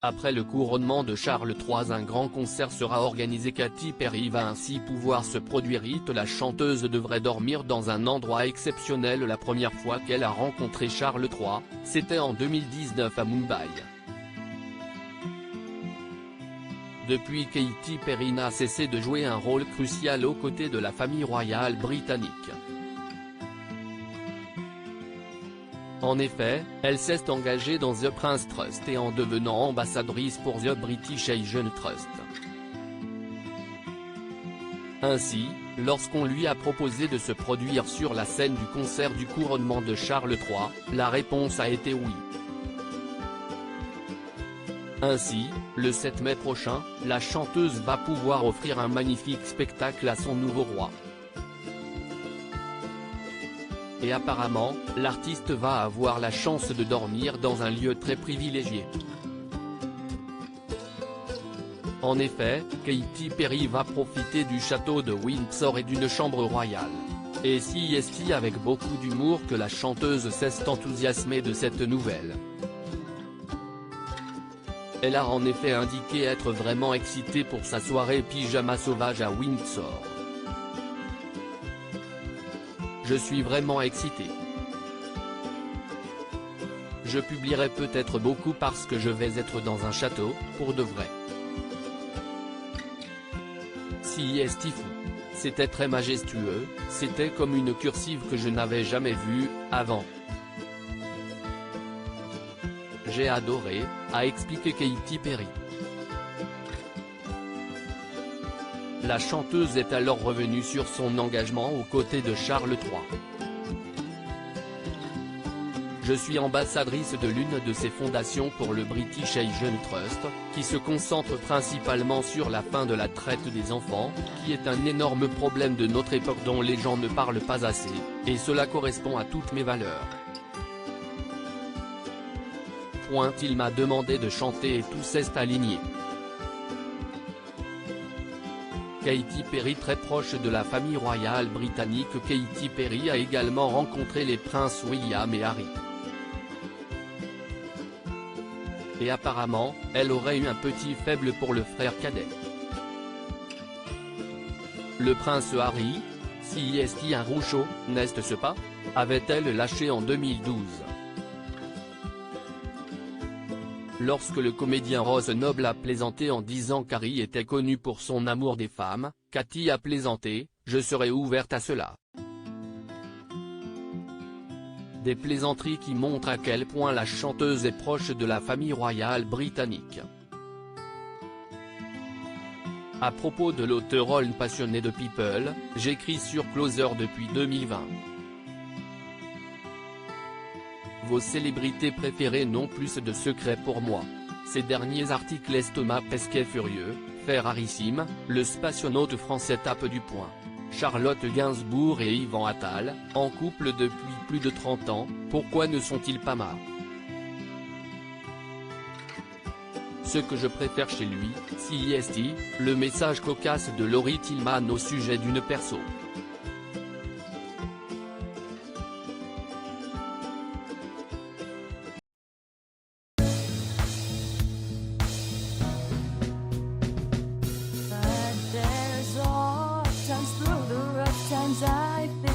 Après le couronnement de Charles III, un grand concert sera organisé. Katy Perry va ainsi pouvoir se produire. La chanteuse devrait dormir dans un endroit exceptionnel. La première fois qu'elle a rencontré Charles III, c'était en 2019 à Mumbai. Depuis, Katy Perry n'a cessé de jouer un rôle crucial aux côtés de la famille royale britannique. En effet, elle s'est engagée dans The Prince Trust et en devenant ambassadrice pour The British Asian Trust. Ainsi, lorsqu'on lui a proposé de se produire sur la scène du concert du couronnement de Charles III, la réponse a été oui. Ainsi, le 7 mai prochain, la chanteuse va pouvoir offrir un magnifique spectacle à son nouveau roi. Et apparemment, l'artiste va avoir la chance de dormir dans un lieu très privilégié. En effet, Katy Perry va profiter du château de Windsor et d'une chambre royale. Et c'est avec beaucoup d'humour que la chanteuse s'est enthousiasmée de cette nouvelle. Elle a en effet indiqué être vraiment excitée pour sa soirée pyjama sauvage à Windsor. Je suis vraiment excitée. Je publierai peut-être beaucoup parce que je vais être dans un château, pour de vrai. C'est fou. C'était très majestueux, c'était comme une cursive que je n'avais jamais vue, avant. J'ai adoré, a expliqué Katy Perry. La chanteuse est alors revenue sur son engagement aux côtés de Charles III. Je suis ambassadrice de l'une de ces fondations pour le British Asian Trust, qui se concentre principalement sur la fin de la traite des enfants, qui est un énorme problème de notre époque dont les gens ne parlent pas assez, et cela correspond à toutes mes valeurs. Il m'a demandé de chanter et tout s'est aligné. Katy Perry, très proche de la famille royale britannique. Katy Perry a également rencontré les princes William et Harry. Et apparemment, elle aurait eu un petit faible pour le frère cadet. Le prince Harry, c'est un rouchot, n'est-ce pas, avait-elle lâché en 2012. Lorsque le comédien Ross Noble a plaisanté en disant qu'Harry était connu pour son amour des femmes, Katy a plaisanté, « Je serai ouverte à cela ». Des plaisanteries qui montrent à quel point la chanteuse est proche de la famille royale britannique. À propos de l'auteur passionné de People, j'écris sur Closer depuis 2020. Vos célébrités préférées n'ont plus de secrets pour moi. Ces derniers articles Thomas Pesquet furieux, Ferrarissime, le spationaute français tape du poing. Charlotte Gainsbourg et Yvan Attal, en couple depuis plus de 30 ans, pourquoi ne sont-ils pas mariés? Ce que je préfère chez lui, c'est le message cocasse de Laurie Tillman au sujet d'une perso. Times I feel